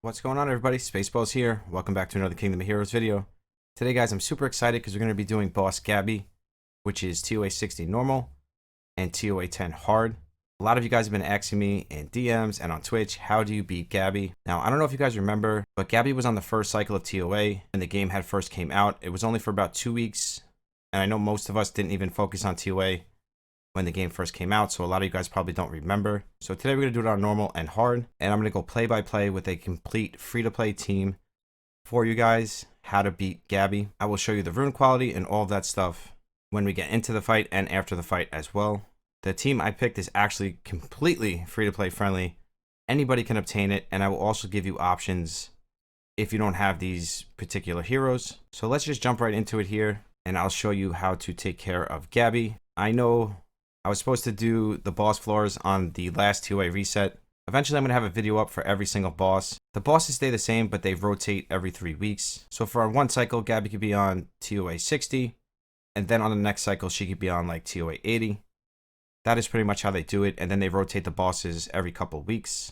What's going on, everybody? Spaceballs here. Welcome back to another Kingdom of Heroes video. Today, guys, I'm super excited because we're going to be doing Boss Gabby, which is TOA 60 normal and TOA 10 hard. A lot of you guys have been asking me in DMs and on Twitch, how do you beat Gabby? Now, I don't know if you guys remember, but Gabby was on the first cycle of TOA when the game had first came out. It was only for about 2 weeks, and I know most of us didn't even focus on TOA when the game first came out, so a lot of you guys probably don't remember. So today we're going to do it on normal and hard, and I'm going to go play by play with a complete free-to-play team for you guys, how to beat Gabby. I will show you the rune quality and all of that stuff when we get into the fight and after the fight as well. The team I picked is actually completely free-to-play friendly. Anybody can obtain it, and I will also give you options if you don't have these particular heroes. So let's just jump right into it here, and I'll show you how to take care of Gabby. I know I was supposed to do the boss floors on the last TOA reset. Eventually, I'm going to have a video up for every single boss. The bosses stay the same, but they rotate every 3 weeks. So for one cycle, Gabby could be on TOA 60, and then on the next cycle, she could be on like TOA 80. That is pretty much how they do it, and then they rotate the bosses every couple weeks.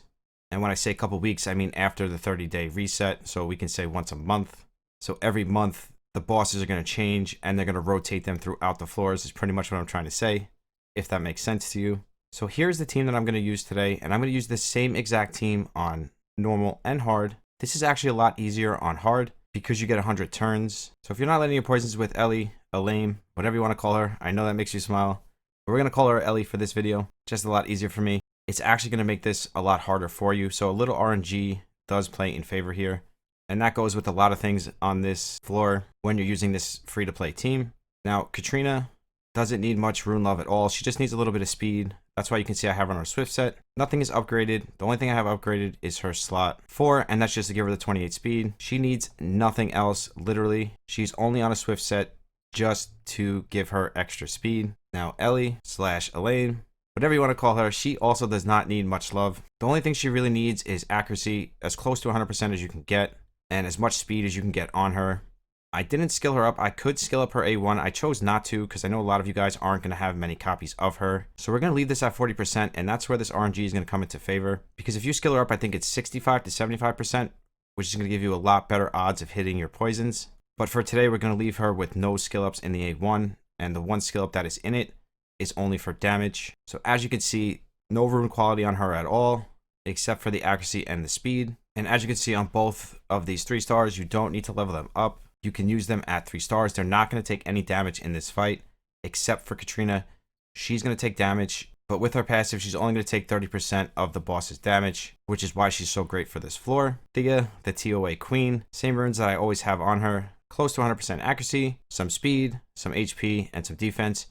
And when I say couple weeks, I mean after the 30-day reset, so we can say once a month. So every month, the bosses are going to change, and they're going to rotate them throughout the floors is pretty much what I'm trying to say, if that makes sense to you. So here's the team that I'm going to use today, and I'm going to use the same exact team on normal and hard. This is actually a lot easier on hard because you get 100 turns. So if you're not letting your poisons with Ellie, Elaine, whatever you want to call her, I know that makes you smile, but we're going to call her Ellie for this video. Just a lot easier for me. It's actually going to make this a lot harder for you. So a little RNG does play in favor here, and that goes with a lot of things on this floor when you're using this free-to-play team. Now, Katrina doesn't need much rune love at all. She just needs a little bit of speed. That's why you can see I have her on her Swift set. Nothing is upgraded. The only thing I have upgraded is her slot 4, and that's just to give her the 28 speed. She needs nothing else, literally. She's only on a Swift set just to give her extra speed. Now, Ellie / Elaine, whatever you want to call her, she also does not need much love. The only thing she really needs is accuracy, as close to 100% as you can get, and as much speed as you can get on her. I didn't skill her up. I could skill up her A1. I chose not to because I know a lot of you guys aren't going to have many copies of her. So we're going to leave this at 40%, and that's where this RNG is going to come into favor. Because if you skill her up, I think it's 65 to 75%, which is going to give you a lot better odds of hitting your poisons. But for today, we're going to leave her with no skill ups in the A1, and the one skill up that is in it is only for damage. So as you can see, no rune quality on her at all, except for the accuracy and the speed. And as you can see on both of these 3 stars, you don't need to level them up. You can use them at 3 stars. They're not going to take any damage in this fight, except for Katrina. She's going to take damage, but with her passive, she's only going to take 30% of the boss's damage, which is why she's so great for this floor. Thea, the TOA queen, same runes that I always have on her. Close to 100% accuracy, some speed, some HP, and some defense.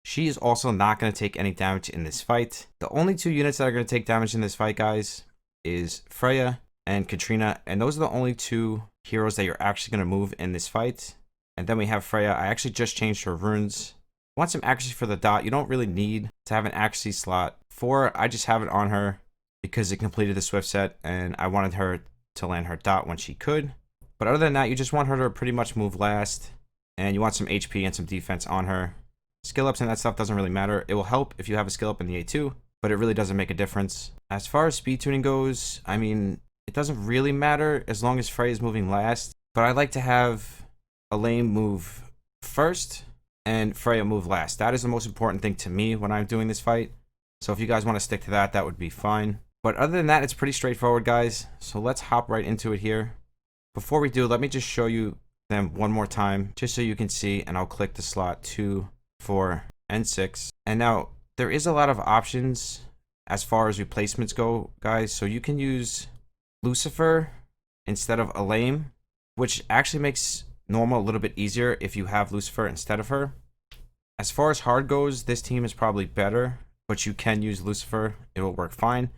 She is also not going to take any damage in this fight. The only 2 units that are going to take damage in this fight, guys, is Freya and Katrina, and those are the only 2 heroes that you're actually going to move in this fight. And then we have Freya. I actually just changed her runes. Want some accuracy for the dot. You don't really need to have an accuracy slot 4. I just have it on her because it completed the Swift set, and I wanted her to land her dot when she could. But other than that, you just want her to pretty much move last, and you want some HP and some defense on her. Skill ups and that stuff doesn't really matter. It will help if you have a skill up in the A2, but it really doesn't make a difference. As far as speed tuning goes, I mean, it doesn't really matter as long as Freya is moving last, but I like to have Elaine move first and Freya move last. That is the most important thing to me when I'm doing this fight. So if you guys want to stick to that, that would be fine. But other than that, it's pretty straightforward, guys. So let's hop right into it here. Before we do, let me just show you them one more time, just so you can see, and I'll click the slot 2, 4, and 6. And now there is a lot of options as far as replacements go, guys. So you can use Lucifer instead of Elaine, which actually makes normal a little bit easier if you have Lucifer instead of her. As far as hard goes, this team is probably better, but you can use Lucifer. It will work fine.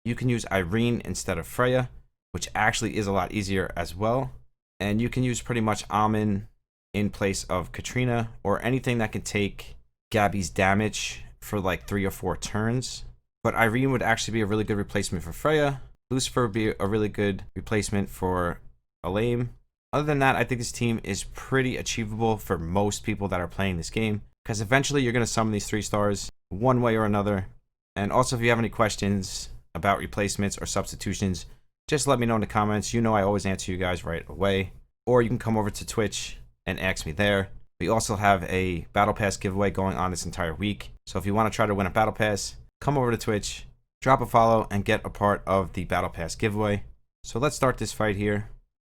You can use Irene instead of Freya, which actually is a lot easier as well. And you can use pretty much Amin in place of Katrina, or anything that can take Gabby's damage for like 3 or 4 turns. But Irene would actually be a really good replacement for Freya. Lucifer would be a really good replacement for Elaine. Other than that, I think this team is pretty achievable for most people that are playing this game, because eventually you're going to summon these 3 stars one way or another. And also, if you have any questions about replacements or substitutions, just let me know in the comments. You know I always answer you guys right away. Or you can come over to Twitch and ask me there. We also have a Battle Pass giveaway going on this entire week. So if you want to try to win a Battle Pass, come over to Twitch, drop a follow, and get a part of the Battle Pass giveaway. So let's start this fight here.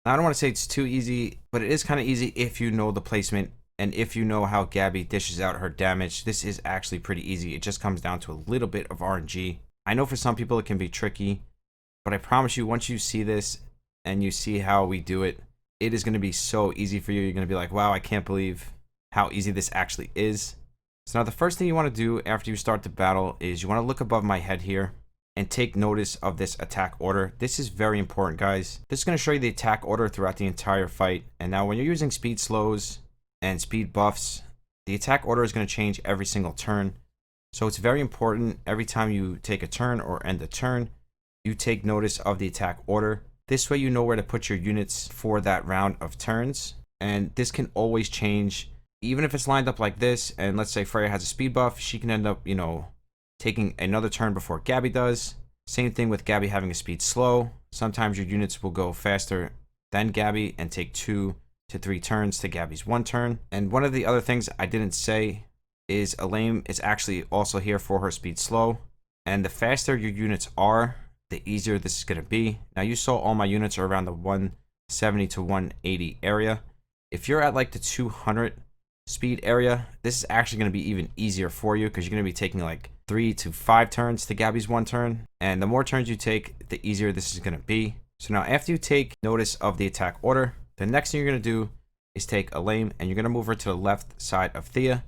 Now, I don't want to say it's too easy, but it is kind of easy if you know the placement and if you know how Gabby dishes out her damage. This is actually pretty easy. It just comes down to a little bit of RNG. I know for some people it can be tricky, but I promise you, once you see this and you see how we do it, it is going to be so easy for you. You're going to be like, wow, I can't believe how easy this actually is. So now the first thing you want to do after you start the battle is you want to look above my head here and take notice of this attack order. This is very important, guys. This is going to show you the attack order throughout the entire fight. And now when you're using speed slows and speed buffs, the attack order is going to change every single turn. So it's very important every time you take a turn or end a turn, you take notice of the attack order. This way you know where to put your units for that round of turns. And this can always change. Even if it's lined up like this, and let's say Freya has a speed buff, she can end up, taking another turn before Gabby does. Same thing with Gabby having a speed slow. Sometimes your units will go faster than Gabby and take 2 to 3 turns to Gabby's 1 turn. And one of the other things I didn't say is Elaine is actually also here for her speed slow. And the faster your units are, the easier this is going to be. Now you saw all my units are around the 170 to 180 area. If you're at like the 200 speed area, this is actually going to be even easier for you because you're going to be taking like 3 to 5 turns to Gabby's 1 turn. And the more turns you take, the easier this is going to be. So now after you take notice of the attack order, the next thing you're going to do is take Elaine and you're going to move her to the left side of Thea.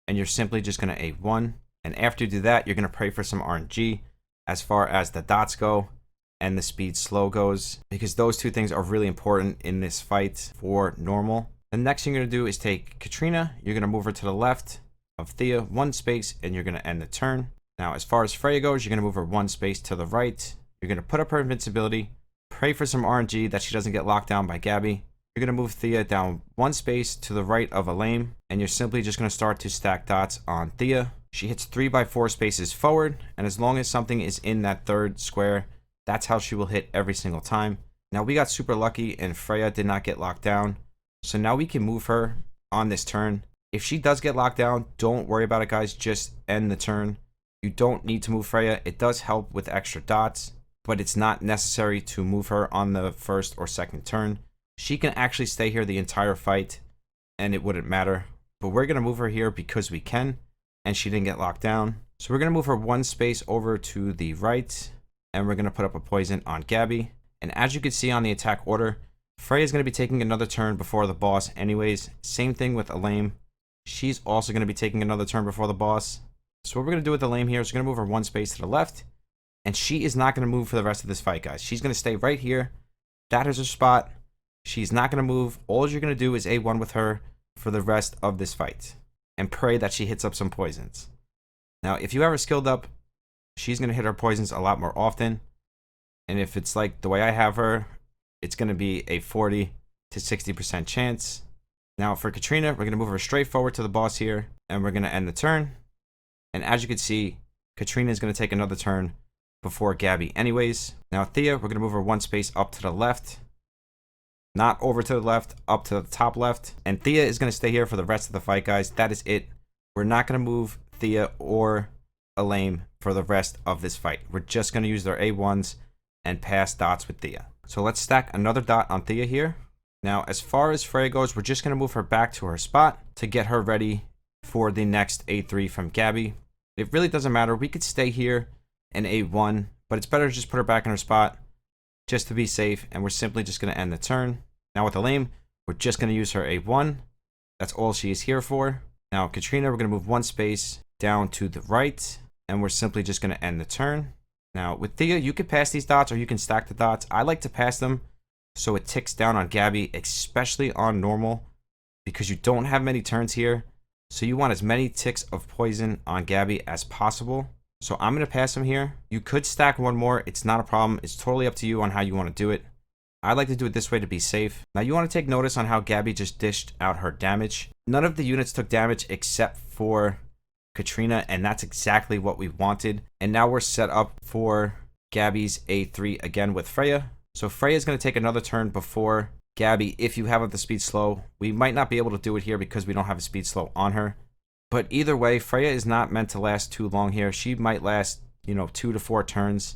And you're simply just going to A1. And after you do that, you're going to pray for some RNG as far as the dots go and the speed slow goes, because those two things are really important in this fight for normal. The next thing you're going to do is take Katrina. You're going to move her to the left of Thea 1 space and you're going to end the turn. Now, as far as Freya goes, you're going to move her 1 space to the right. You're going to put up her invincibility, pray for some RNG that she doesn't get locked down by Gabby. You're going to move Thea down 1 space to the right of Elaine, and you're simply just going to start to stack dots on Thea. She hits 3x4 spaces forward, and as long as something is in that 3rd square, that's how she will hit every single time. Now, we got super lucky and Freya did not get locked down. So now we can move her on this turn. If she does get locked down, don't worry about it, guys. Just end the turn. You don't need to move Freya. It does help with extra dots, but it's not necessary to move her on the 1st or 2nd turn. She can actually stay here the entire fight, and it wouldn't matter. But we're going to move her here because we can, and she didn't get locked down. So we're going to move her 1 space over to the right, and we're going to put up a poison on Gabby. And as you can see on the attack order, Freya is going to be taking another turn before the boss anyways. Same thing with Elaine. She's also going to be taking another turn before the boss. So what we're going to do with Elaine here is we're going to move her 1 space to the left. And she is not going to move for the rest of this fight, guys. She's going to stay right here. That is her spot. She's not going to move. All you're going to do is A1 with her for the rest of this fight. And pray that she hits up some poisons. Now, if you have her skilled up, she's going to hit her poisons a lot more often. And if it's like the way I have her, it's going to be a 40 to 60% chance. Now for Katrina, we're going to move her straight forward to the boss here, and we're going to end the turn. And as you can see, Katrina is going to take another turn before Gabby anyways. Now Thea, we're going to move her 1 space up to the left. Not over to the left, up to the top left. And Thea is going to stay here for the rest of the fight, guys. That is it. We're not going to move Thea or Elaine for the rest of this fight. We're just going to use their A1s and pass dots with Thea. So let's stack another dot on Thea here. Now, as far as Freya goes, we're just going to move her back to her spot to get her ready for the next A3 from Gabby. It really doesn't matter. We could stay here and A1, but it's better to just put her back in her spot just to be safe, and we're simply just going to end the turn. Now with Elaine, we're just going to use her A1. That's all she is here for. Now Katrina, we're going to move 1 space down to the right, and we're simply just going to end the turn. Now with Thea, you can pass these dots or you can stack the dots. I like to pass them so it ticks down on Gabby, especially on normal, because you don't have many turns here. So you want as many ticks of poison on Gabby as possible. So I'm going to pass them here. You could stack 1 more. It's not a problem. It's totally up to you on how you want to do it. I like to do it this way to be safe. Now you want to take notice on how Gabby just dished out her damage. None of the units took damage except for Katrina, and that's exactly what we wanted. And now we're set up for Gabby's A3 again with Freya. So Freya is going to take another turn before Gabby if you have up the speed slow. We might not be able to do it here because we don't have a speed slow on her. But either way, Freya is not meant to last too long here. She might last, 2 to 4 turns.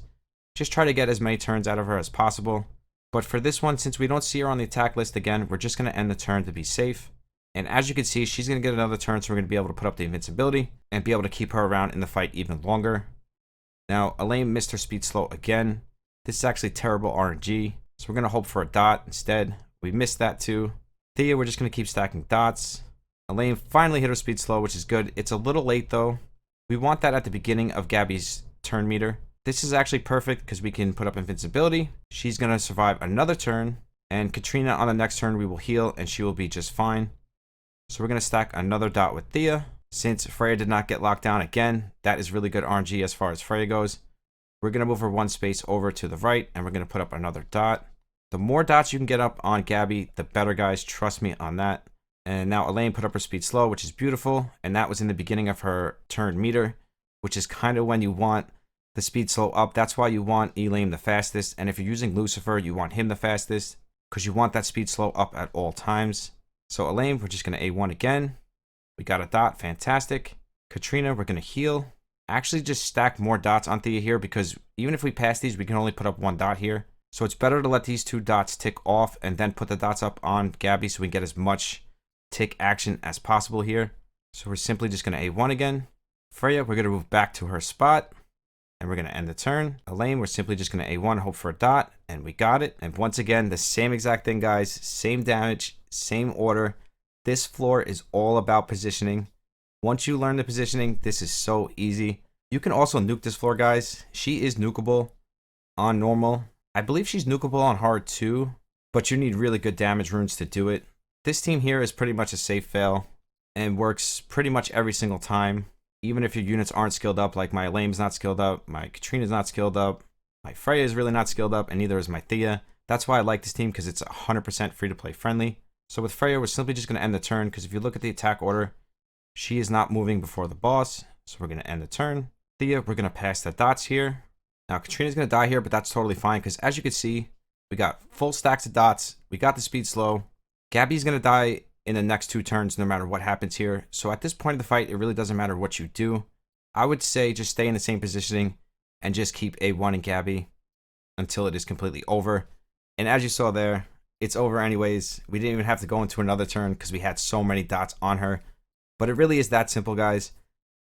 Just try to get as many turns out of her as possible. But for this one, since we don't see her on the attack list again, we're just going to end the turn to be safe. And as you can see, she's going to get another turn, so we're going to be able to put up the invincibility and be able to keep her around in the fight even longer. Now, Elaine missed her speed slow again. This is actually terrible RNG, so we're going to hope for a dot instead. We missed that too. Thea, we're just going to keep stacking dots. Elaine finally hit her speed slow, which is good. It's a little late though. We want that at the beginning of Gabby's turn meter. This is actually perfect because we can put up invincibility. She's going to survive another turn. And Katrina on the next turn, we will heal and she will be just fine. So we're going to stack another dot with Thea. Since Freya did not get locked down again, that is really good RNG as far as Freya goes. We're going to move her one space over to the right and we're going to put up another dot. The more dots you can get up on Gabby, the better, guys. Trust me on that. And now Elaine put up her speed slow, which is beautiful. And that was in the beginning of her turn meter, which is kind of when you want the speed slow up. That's why you want Elaine the fastest. And if you're using Lucifer, you want him the fastest because you want that speed slow up at all times. So Elaine, we're just going to A1 again. We got a dot. Fantastic. Katrina, we're going to heal. Actually, just stack more dots on Thea here because even if we pass these, we can only put up one dot here. So it's better to let these two dots tick off and then put the dots up on Gabby so we get as much tick action as possible here. So we're simply just going to A1 again. Freya, we're going to move back to her spot and we're going to end the turn. Elaine, we're simply just going to A1, hope for a dot, and we got it. And once again, the same exact thing, guys. Same damage, same order. This floor is all about positioning. Once you learn the positioning, this is so easy. You can also nuke this floor, guys. She is nukeable on normal. I believe she's nukeable on hard too, but you need really good damage runes to do it. This team here is pretty much a safe fail and works pretty much every single time. Even if your units aren't skilled up, like my Elaine's not skilled up, my Katrina's not skilled up, my Freya is really not skilled up, and neither is my Thea. That's why I like this team, because it's 100% free to play friendly. So with Freya, we're simply just going to end the turn, because if you look at the attack order, she is not moving before the boss. So we're going to end the turn. Thea, we're going to pass the dots here. Now Katrina's going to die here, but that's totally fine, because as you can see, we got full stacks of dots. We got the speed slow. Gabby's going to die in the next 2 turns no matter what happens here. So at this point of the fight, it really doesn't matter what you do. I would say just stay in the same positioning and just keep A1 and Gabby until it is completely over. And as you saw there, it's over anyways. We didn't even have to go into another turn because we had so many dots on her. But it really is that simple, guys.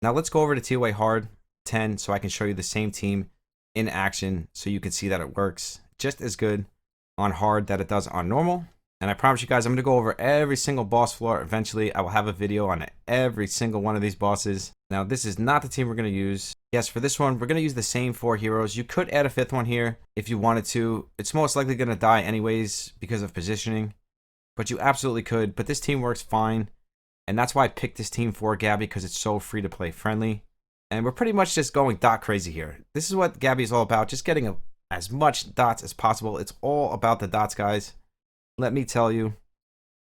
Now let's go over to TOA Hard 10 so I can show you the same team in action so you can see that it works just as good on hard that it does on normal. And I promise you guys, I'm going to go over every single boss floor. Eventually, I will have a video on every single one of these bosses. Now, this is not the team we're going to use. Yes, for this one, we're going to use the same 4 heroes. You could add a 5th one here if you wanted to. It's most likely going to die anyways because of positioning. But you absolutely could. But this team works fine. And that's why I picked this team for Gabby, because it's so free to play friendly. And we're pretty much just going dot crazy here. This is what Gabby is all about. Just getting as much dots as possible. It's all about the dots, guys. Let me tell you.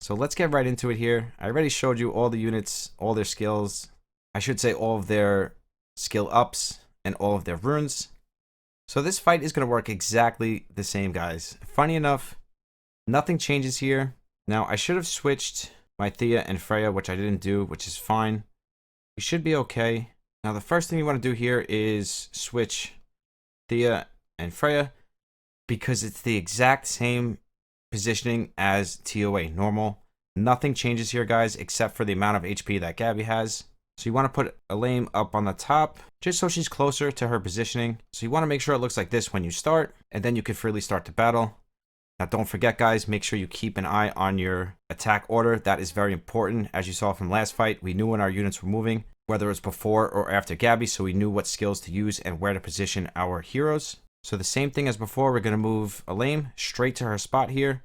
So let's get right into it here. I already showed you all the units, all their skills. I should say all of their skill ups and all of their runes. So this fight is going to work exactly the same, guys. Funny enough, nothing changes here. Now, I should have switched my Thea and Freya, which I didn't do, which is fine. You should be okay. Now, the first thing you want to do here is switch Thea and Freya because it's the exact same positioning as TOA normal. Nothing changes here, guys, except for the amount of HP that Gabby has. So you want to put Elaine up on the top just so she's closer to her positioning. So you want to make sure it looks like this when you start, and then you can freely start the battle. Now don't forget, guys, make sure you keep an eye on your attack order. That is very important. As you saw from last fight, we knew when our units were moving, whether it was before or after Gabby, so we knew what skills to use and where to position our heroes. So the same thing as before, we're going to move Elaine straight to her spot here,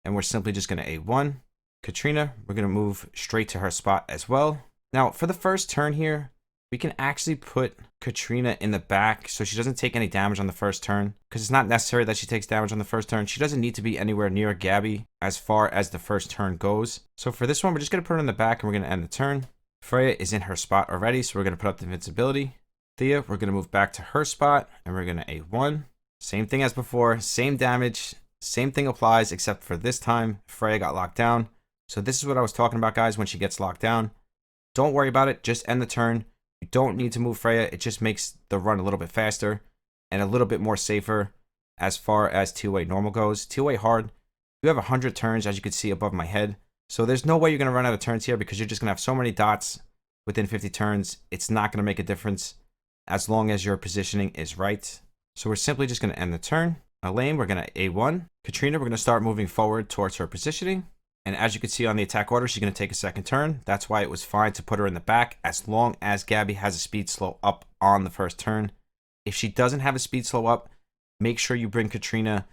and we're simply just going to A1. Katrina, we're going to move straight to her spot as well. Now, for the first turn here, we can actually put Katrina in the back so she doesn't take any damage on the first turn, because it's not necessary that she takes damage on the first turn. She doesn't need to be anywhere near Gabby as far as the first turn goes. So for this one, we're just going to put her in the back and we're going to end the turn. Freya is in her spot already, so we're going to put up the invincibility. Thea, we're going to move back to her spot and we're going to A1. Same thing as before, same damage, same thing applies, except for this time, Freya got locked down. So this is what I was talking about, guys, when she gets locked down. Don't worry about it, just end the turn. You don't need to move Freya, it just makes the run a little bit faster and a little bit more safer as far as TOA normal goes. TOA hard, you have 100 turns, as you can see above my head. So there's no way you're going to run out of turns here because you're just going to have so many dots within 50 turns. It's not going to make a difference as long as your positioning is right. So we're simply just going to end the turn. Elaine, we're going to A1. Katrina, we're going to start moving forward towards her positioning. And as you can see on the attack order, she's going to take a second turn. That's why it was fine to put her in the back as long as Gabby has a speed slow up on the first turn. If she doesn't have a speed slow up, make sure you bring Katrina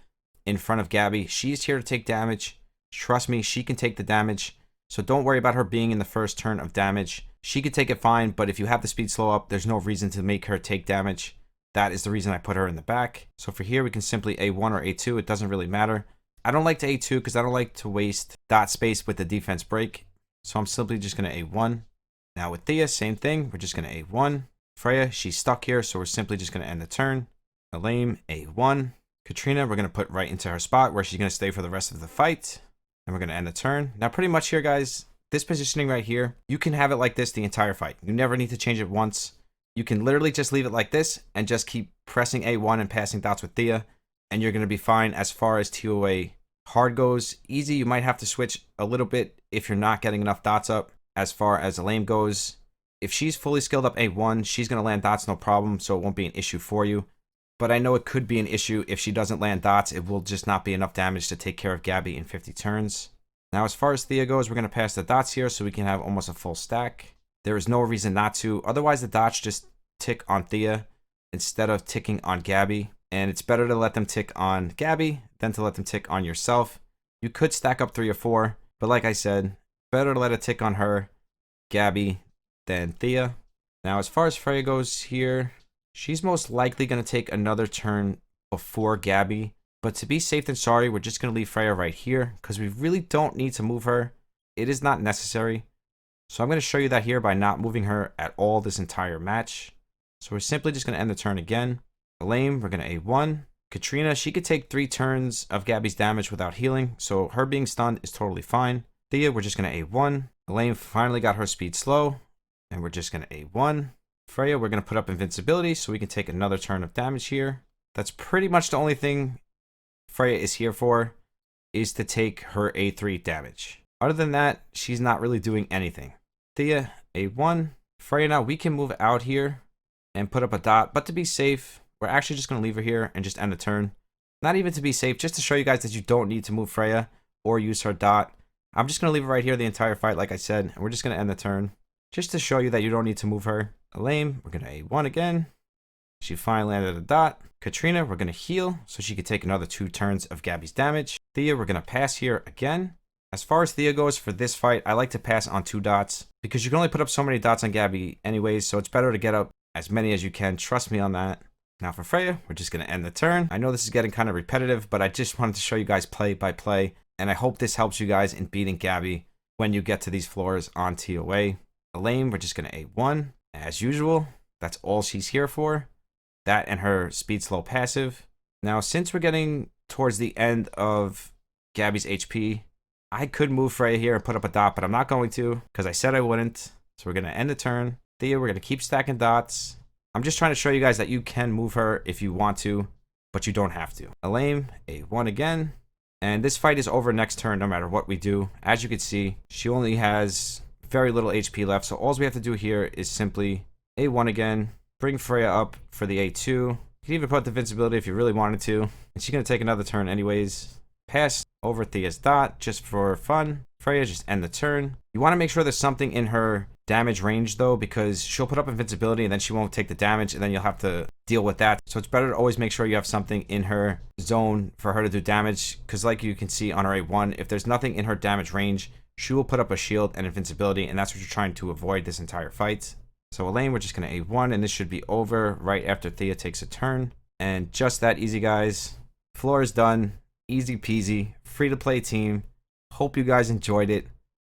in front of Gabby. She's here to take damage. Trust me, she can take the damage. So don't worry about her being in the first turn of damage. She could take it fine, but if you have the speed slow up, there's no reason to make her take damage. That is the reason I put her in the back. So for here, we can simply A1 or A2. It doesn't really matter. I don't like to A2 because I don't like to waste dot space with the defense break. So I'm simply just going to A1. Now with Thea, same thing. We're just going to A1. Freya, she's stuck here, so we're simply just going to end the turn. Elaine, A1. Katrina, we're going to put right into her spot where she's going to stay for the rest of the fight. And we're going to end the turn. Now pretty much here, guys, this positioning right here, you can have it like this the entire fight. You never need to change it once. You can literally just leave it like this and just keep pressing A1 and passing dots with Thea. And you're going to be fine as far as TOA hard goes. Easy, you might have to switch a little bit if you're not getting enough dots up. As far as Elaine goes, if she's fully skilled up A1, she's going to land dots no problem, so it won't be an issue for you. But I know it could be an issue if she doesn't land dots. It will just not be enough damage to take care of Gabby in 50 turns. Now, as far as Thea goes, we're going to pass the dots here so we can have almost a full stack. There is no reason not to. Otherwise, the dots just tick on Thea instead of ticking on Gabby. And it's better to let them tick on Gabby than to let them tick on yourself. You could stack up 3 or 4, but like I said, better to let it tick on her, Gabby, than Thea. Now, as far as Freya goes here, she's most likely going to take another turn before Gabby. But to be safe than sorry, we're just going to leave Freya right here because we really don't need to move her. It is not necessary. So I'm going to show you that here by not moving her at all this entire match. So we're simply just going to end the turn again. Elaine, we're going to A1. Katrina, she could take 3 turns of Gabby's damage without healing. So her being stunned is totally fine. Thea, we're just going to A1. Elaine finally got her speed slow. And we're just going to A1. Freya, we're going to put up invincibility so we can take another turn of damage here. That's pretty much the only thing Freya is here for, is to take her A3 damage. Other than that, she's not really doing anything. Thea, A1. Freya, now we can move out here and put up a dot, but to be safe, we're actually just going to leave her here and just end the turn. Not even to be safe, just to show you guys that you don't need to move Freya or use her dot. I'm just going to leave her right here the entire fight, like I said, and we're just going to end the turn. Just to show you that you don't need to move her. Elaine, we're going to A1 again. She finally landed a dot. Katrina, we're going to heal so she could take another 2 turns of Gabby's damage. Thea, we're going to pass here again. As far as Thea goes for this fight, I like to pass on 2 dots because you can only put up so many dots on Gabby anyways, so it's better to get up as many as you can. Trust me on that. Now for Freya, we're just going to end the turn. I know this is getting kind of repetitive, but I just wanted to show you guys play by play, and I hope this helps you guys in beating Gabby when you get to these floors on TOA. Elaine, we're just going to A1 as usual. That's all she's here for. That and her speed slow passive. Now, since we're getting towards the end of Gabby's HP, I could move Freya here and put up a dot, but I'm not going to because I said I wouldn't. So we're going to end the turn. Thea, we're going to keep stacking dots. I'm just trying to show you guys that you can move her if you want to, but you don't have to. Elaine, A1 again. And this fight is over next turn no matter what we do. As you can see, she only has very little HP left. So all we have to do here is simply A1 again. Bring Freya up for the A2. You can even put the invincibility if you really wanted to. And she's going to take another turn anyways. Pass over Thea's dot just for fun. Freya, just end the turn. You want to make sure there's something in her damage range though, because she'll put up invincibility and then she won't take the damage and then you'll have to deal with that. So it's better to always make sure you have something in her zone for her to do damage, because like you can see on her A1, if there's nothing in her damage range, she will put up a shield and invincibility, and that's what you're trying to avoid this entire fight. So Elaine, we're just going to A1, and this should be over right after Thea takes a turn. And just that easy, guys. Floor is done. Easy peasy. Free to play team. Hope you guys enjoyed it.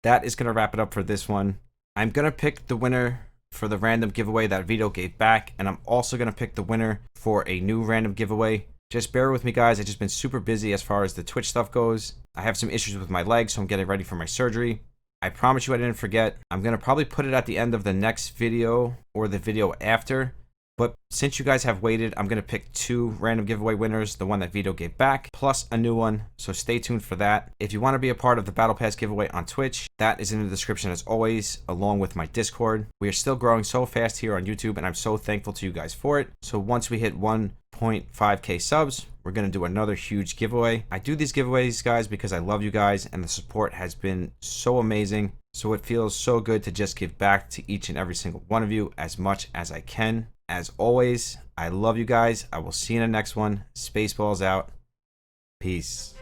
That is going to wrap it up for this one. I'm going to pick the winner for the random giveaway that Vito gave back, and I'm also going to pick the winner for a new random giveaway Just bear with me, guys. I've just been super busy as far as the Twitch stuff goes. I have some issues with my legs, so I'm getting ready for my surgery. I promise you I didn't forget. I'm going to probably put it at the end of the next video or the video after. But since you guys have waited, I'm going to pick 2 random giveaway winners, the one that Vito gave back, plus a new one, so stay tuned for that. If you want to be a part of the Battle Pass giveaway on Twitch, that is in the description as always, along with my Discord. We are still growing so fast here on YouTube, and I'm so thankful to you guys for it. So once we hit 1.5k subs, we're going to do another huge giveaway. I do these giveaways, guys, because I love you guys, and the support has been so amazing. So it feels so good to just give back to each and every single one of you as much as I can. As always, I love you guys. I will see you in the next one. Spaceballs out. Peace.